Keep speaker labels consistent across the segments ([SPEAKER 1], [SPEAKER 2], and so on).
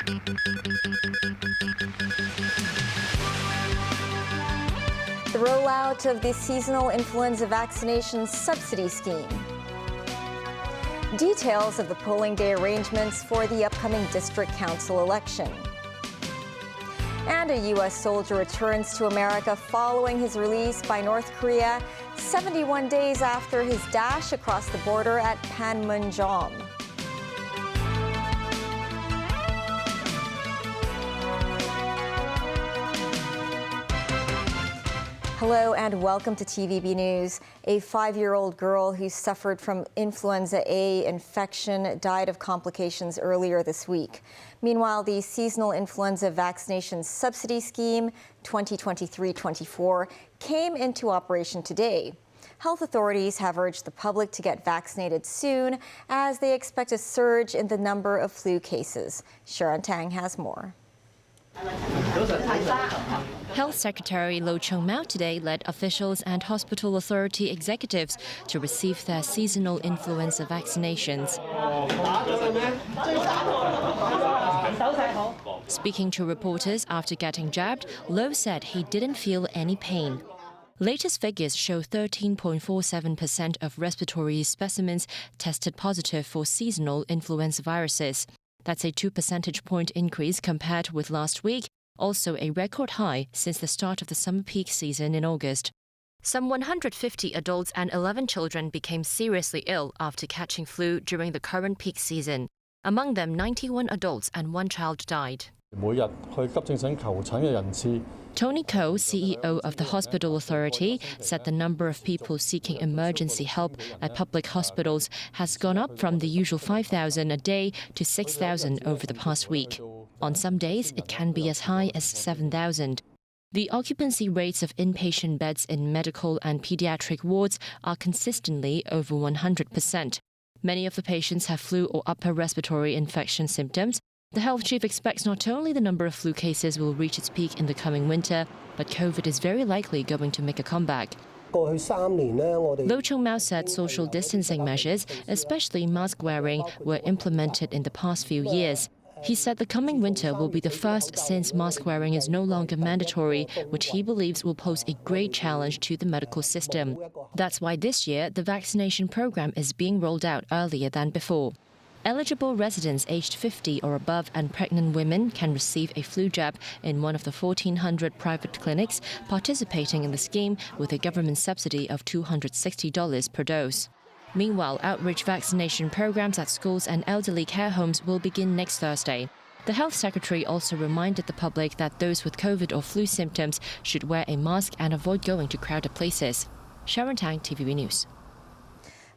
[SPEAKER 1] The rollout of the seasonal influenza vaccination subsidy scheme. Details of the polling day arrangements for the upcoming district council election. And a U.S. soldier returns to America following his release by North Korea 71 days after his dash across the border at Panmunjom. Hello and welcome to TVB News. A 5-year-old girl who suffered from influenza A infection died of complications earlier this week. Meanwhile, the seasonal influenza vaccination subsidy scheme 2023-24 came into operation today. Health authorities have urged the public to get vaccinated soon as they expect a surge in the number of flu cases. Sharon Tang has more.
[SPEAKER 2] Health Secretary Lo Chung-mau today led officials and hospital authority executives to receive their seasonal influenza vaccinations. Speaking to reporters after getting jabbed, Lo said he didn't feel any pain. Latest figures show 13.47% of respiratory specimens tested positive for seasonal influenza viruses. That's a 2 percentage point increase compared with last week, also a record high since the start of the summer peak season in August. Some 150 adults and 11 children became seriously ill after catching flu during the current peak season. Among them, 91 adults and 1 child died. Tony Ko, CEO of the hospital authority, said the number of people seeking emergency help at public hospitals has gone up from the usual 5,000 a day to 6,000 over the past week. On some days, it can be as high as 7,000. The occupancy rates of inpatient beds in medical and pediatric wards are consistently over 100%. Many of the patients have flu or upper respiratory infection symptoms. The health chief expects not only the number of flu cases will reach its peak in the coming winter, but COVID is very likely going to make a comeback. Lo Chung-mau said social distancing measures, especially mask wearing, were implemented in the past few years. He said the coming winter will be the first since mask wearing is no longer mandatory, which he believes will pose a great challenge to the medical system. That's why this year the vaccination program is being rolled out earlier than before. Eligible residents aged 50 or above and pregnant women can receive a flu jab in one of the 1,400 private clinics participating in the scheme with a government subsidy of $260 per dose. Meanwhile, outreach vaccination programs at schools and elderly care homes will begin next Thursday. The health secretary also reminded the public that those with COVID or flu symptoms should wear a mask and avoid going to crowded places. Sharon Tang, TVB News.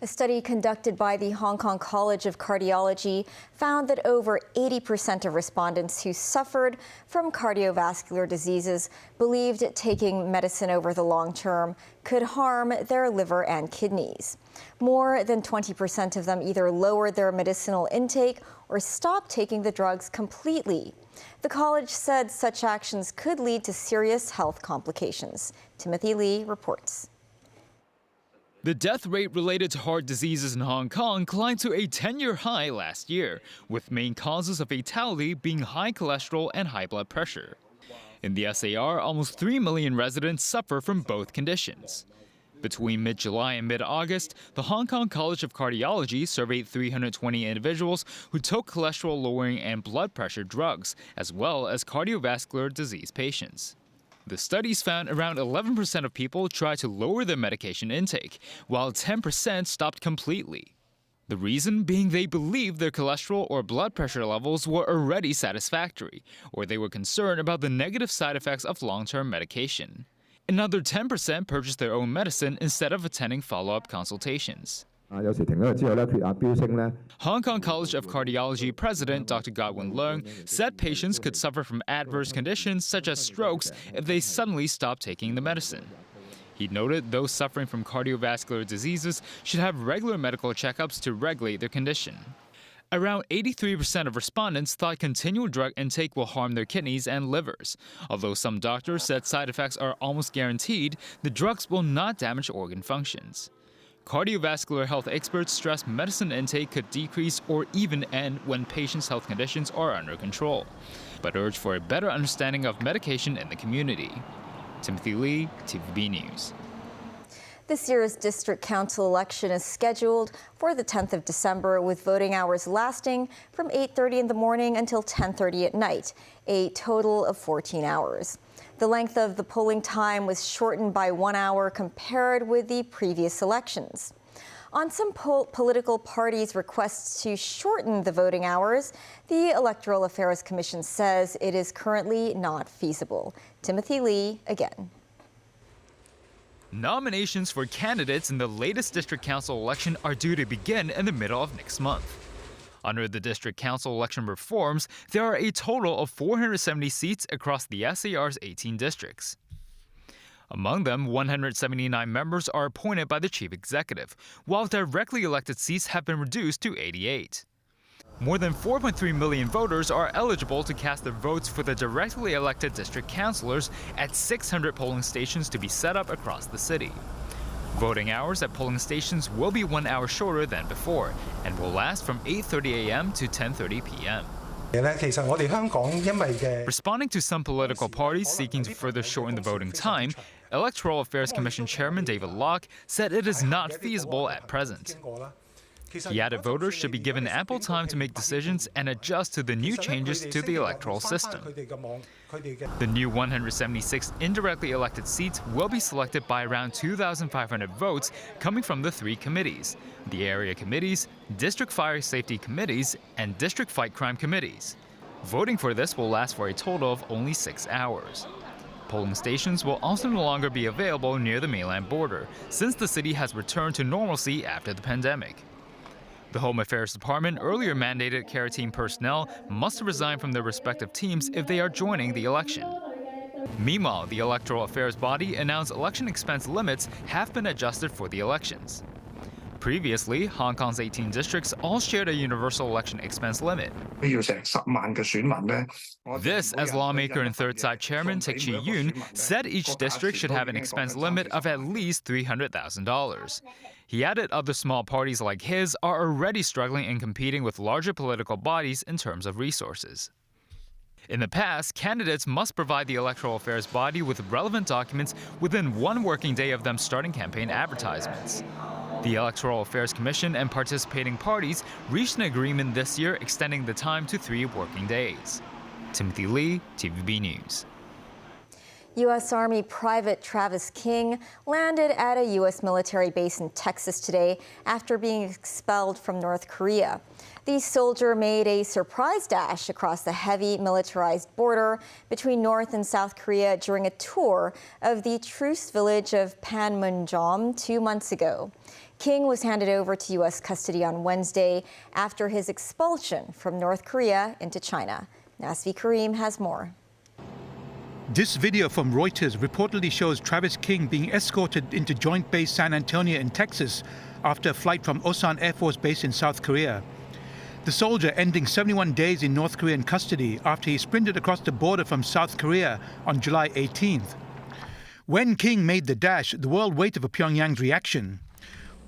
[SPEAKER 1] A study conducted by the Hong Kong College of Cardiology found that over 80% of respondents who suffered from cardiovascular diseases believed taking medicine over the long term could harm their liver and kidneys. More than 20% of them either lowered their medicinal intake or stopped taking the drugs completely. The college said such actions could lead to serious health complications. Timothy Lee reports.
[SPEAKER 3] The death rate related to heart diseases in Hong Kong climbed to a 10-year high last year, with main causes of fatality being high cholesterol and high blood pressure. In the SAR, almost 3 million residents suffer from both conditions. Between mid-July and mid-August, the Hong Kong College of Cardiology surveyed 320 individuals who took cholesterol-lowering and blood pressure drugs, as well as cardiovascular disease patients. The studies found around 11% of people tried to lower their medication intake, while 10% stopped completely. The reason being they believed their cholesterol or blood pressure levels were already satisfactory, or they were concerned about the negative side effects of long-term medication. Another 10% purchased their own medicine instead of attending follow-up consultations. Hong Kong College of Cardiology President Dr. Godwin Leung said patients could suffer from adverse conditions such as strokes if they suddenly stop taking the medicine. He noted those suffering from cardiovascular diseases should have regular medical checkups to regulate their condition. Around 83% of respondents thought continual drug intake will harm their kidneys and livers. Although some doctors said side effects are almost guaranteed, the drugs will not damage organ functions. Cardiovascular health experts stress medicine intake could decrease or even end when patients' health conditions are under control, but urge for a better understanding of medication in the community. Timothy Lee, TVB News.
[SPEAKER 1] This year's district council election is scheduled for the 10th of December, with voting hours lasting from 8:30 in the morning until 10:30 at night, a total of 14 hours. The length of the polling time was shortened by 1 hour compared with the previous elections. On some political parties' requests to shorten the voting hours, the Electoral Affairs Commission says it is currently not feasible. Timothy Lee again.
[SPEAKER 3] Nominations for candidates in the latest district council election are due to begin in the middle of next month. Under the district council election reforms, there are a total of 470 seats across the SAR's 18 districts. Among them, 179 members are appointed by the chief executive, while directly elected seats have been reduced to 88. More than 4.3 million voters are eligible to cast their votes for the directly elected district councillors at 600 polling stations to be set up across the city. Voting hours at polling stations will be 1 hour shorter than before and will last from 8:30 a.m. to 10:30 p.m. Responding to some political parties seeking to further shorten the voting time, Electoral Affairs Commission Chairman David Locke said it is not feasible at present. He added voters should be given ample time to make decisions and adjust to the new changes to the electoral system. The new 176 indirectly elected seats will be selected by around 2,500 votes coming from the 3 committees: the area committees, district fire safety committees, and district fight crime committees. Voting for this will last for a total of only 6 hours. Polling stations will also no longer be available near the mainland border, since the city has returned to normalcy after the pandemic. The Home Affairs Department earlier mandated care team personnel must resign from their respective teams if they are joining the election. Meanwhile, the Electoral Affairs body announced election expense limits have been adjusted for the elections. Previously, Hong Kong's 18 districts all shared a universal election expense limit. This, as lawmaker and Third Side Chairman Teck Chi-Yuen said each district should have an expense limit of at least $300,000. He added other small parties like his are already struggling in competing with larger political bodies in terms of resources. In the past, candidates must provide the Electoral Affairs body with relevant documents within 1 working day of them starting campaign advertisements. The Electoral Affairs Commission and participating parties reached an agreement this year extending the time to 3 working days. Timothy Lee, TVB News.
[SPEAKER 1] U.S. Army Private Travis King landed at a U.S. military base in Texas today after being expelled from North Korea. The soldier made a surprise dash across the heavy militarized border between North and South Korea during a tour of the truce village of Panmunjom 2 months ago. King was handed over to U.S. custody on Wednesday after his expulsion from North Korea into China. Nasvi Karim has more.
[SPEAKER 4] This video from Reuters reportedly shows Travis King being escorted into Joint Base San Antonio in Texas after a flight from Osan Air Force Base in South Korea. The soldier ending 71 days in North Korean custody after he sprinted across the border from South Korea on July 18th. When King made the dash, the world waited for Pyongyang's reaction.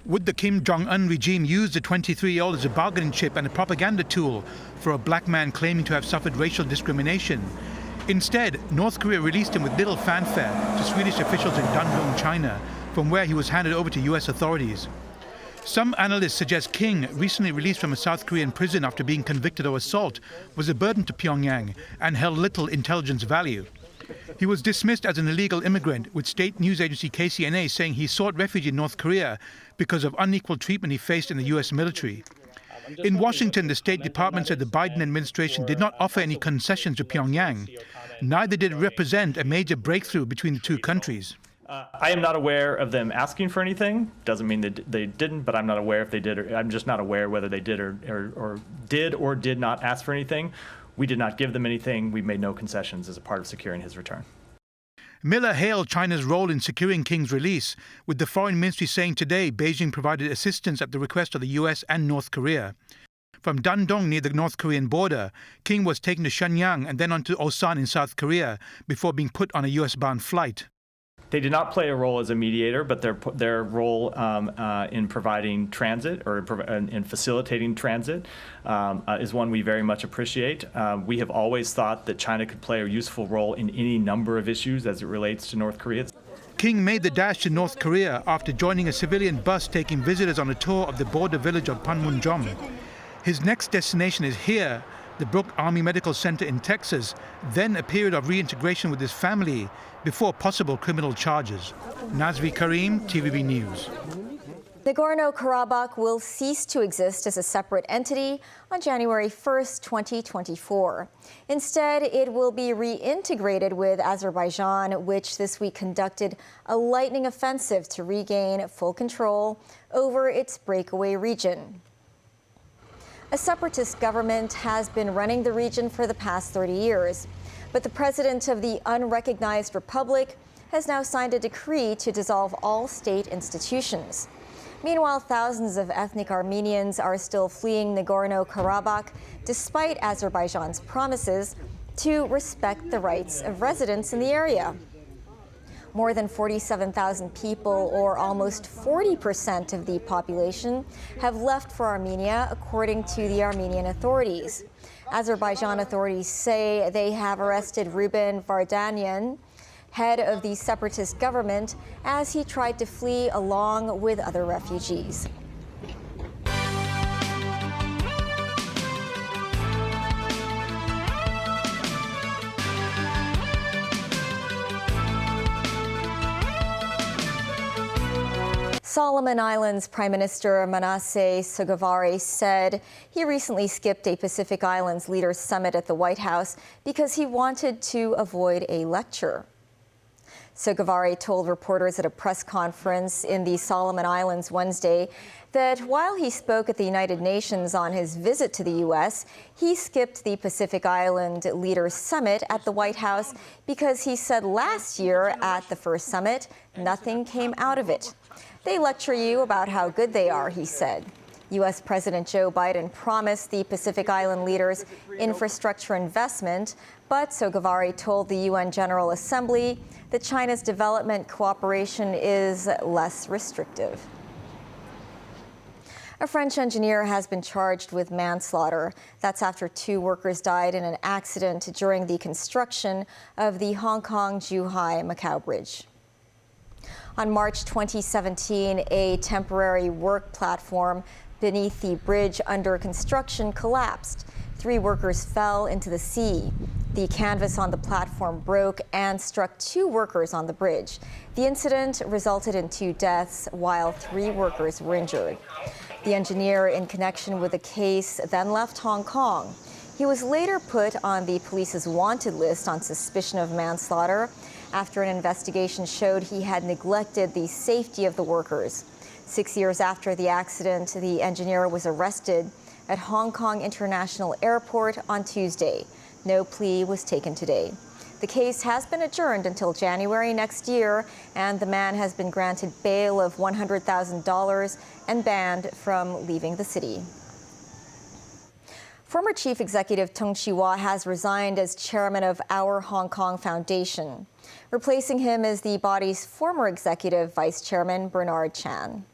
[SPEAKER 4] Would the Kim Jong-un regime use the 23-year-old as a bargaining chip and a propaganda tool for a black man claiming to have suffered racial discrimination? Instead, North Korea released him with little fanfare to Swedish officials in Dandong, China, from where he was handed over to U.S. authorities. Some analysts suggest King, recently released from a South Korean prison after being convicted of assault, was a burden to Pyongyang and held little intelligence value. He was dismissed as an illegal immigrant, with state news agency KCNA saying he sought refuge in North Korea because of unequal treatment he faced in the U.S. military. In Washington, the State Department said the Biden administration did not offer any concessions to Pyongyang. Neither did it represent a major breakthrough between the two countries.
[SPEAKER 5] I am not aware of them asking for anything. Doesn't mean that they didn't, but I'm not aware if they did. I'm just not aware whether they did or did not ask for anything. We did not give them anything. We made no concessions as a part of securing his return.
[SPEAKER 4] Miller hailed China's role in securing King's release, with the foreign ministry saying today Beijing provided assistance at the request of the U.S. and North Korea. From Dandong near the North Korean border, King was taken to Shenyang and then on to Osan in South Korea before being put on a U.S.-bound flight.
[SPEAKER 5] They did not play a role as a mediator, but their role in providing transit or in facilitating transit is one we very much appreciate. We have always thought that China could play a useful role in any number of issues as it relates to North Korea.
[SPEAKER 4] King made the dash to North Korea after joining a civilian bus taking visitors on a tour of the border village of Panmunjom. His next destination is here, the Brooke Army Medical Center in Texas, then a period of reintegration with his family before possible criminal charges. Nazvi Karim, TVB News.
[SPEAKER 1] Nagorno-Karabakh will cease to exist as a separate entity on January 1st, 2024. Instead, it will be reintegrated with Azerbaijan, which this week conducted a lightning offensive to regain full control over its breakaway region. A separatist government has been running the region for the past 30 years. But the president of the unrecognized republic has now signed a decree to dissolve all state institutions. Meanwhile, thousands of ethnic Armenians are still fleeing Nagorno-Karabakh despite Azerbaijan's promises to respect the rights of residents in the area. More than 47,000 people, or almost 40% of the population, have left for Armenia, according to the Armenian authorities. Azerbaijan authorities say they have arrested Ruben Vardanyan, head of the separatist government, as he tried to flee along with other refugees. Solomon Islands Prime Minister Manasseh Sogavare said he recently skipped a Pacific Islands leaders summit at the White House because he wanted to avoid a lecture. Sogavare told reporters at a press conference in the Solomon Islands Wednesday that while he spoke at the United Nations on his visit to the U.S., he skipped the Pacific Island Leaders Summit at the White House because he said last year at the first summit, nothing came out of it. They lecture you about how good they are, he said. U.S. President Joe Biden promised the Pacific Island leaders infrastructure investment, but Sogavare told the UN General Assembly that China's development cooperation is less restrictive. A French engineer has been charged with manslaughter. That's after 2 workers died in an accident during the construction of the Hong Kong-Zhuhai-Macau Bridge. On March 2017, a temporary work platform beneath the bridge under construction collapsed. 3 workers fell into the sea. The canvas on the platform broke and struck 2 workers on the bridge. The incident resulted in 2 deaths, while 3 workers were injured. The engineer, in connection with the case, then left Hong Kong. He was later put on the police's wanted list on suspicion of manslaughter after an investigation showed he had neglected the safety of the workers. 6 years after the accident, the engineer was arrested at Hong Kong International Airport on Tuesday. No plea was taken today. The case has been adjourned until January next year, and the man has been granted bail of $100,000 and banned from leaving the city. Former Chief Executive Tung Chee-hwa has resigned as chairman of Our Hong Kong Foundation. Replacing him is the body's former executive vice chairman, Bernard Chan.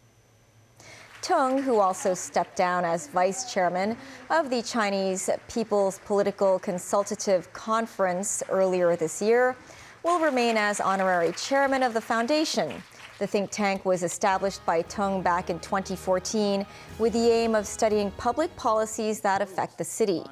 [SPEAKER 1] Tung, who also stepped down as vice chairman of the Chinese People's Political Consultative Conference earlier this year, will remain as honorary chairman of the foundation. The think tank was established by Tung back in 2014 with the aim of studying public policies that affect the city.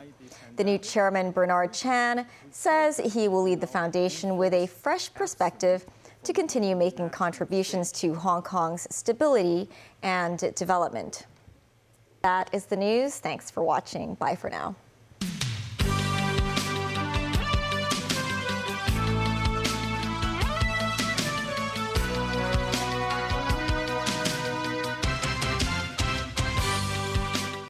[SPEAKER 1] The new chairman, Bernard Chan, says he will lead the foundation with a fresh perspective to continue making contributions to Hong Kong's stability and development. That is the news. Thanks for watching. Bye for now.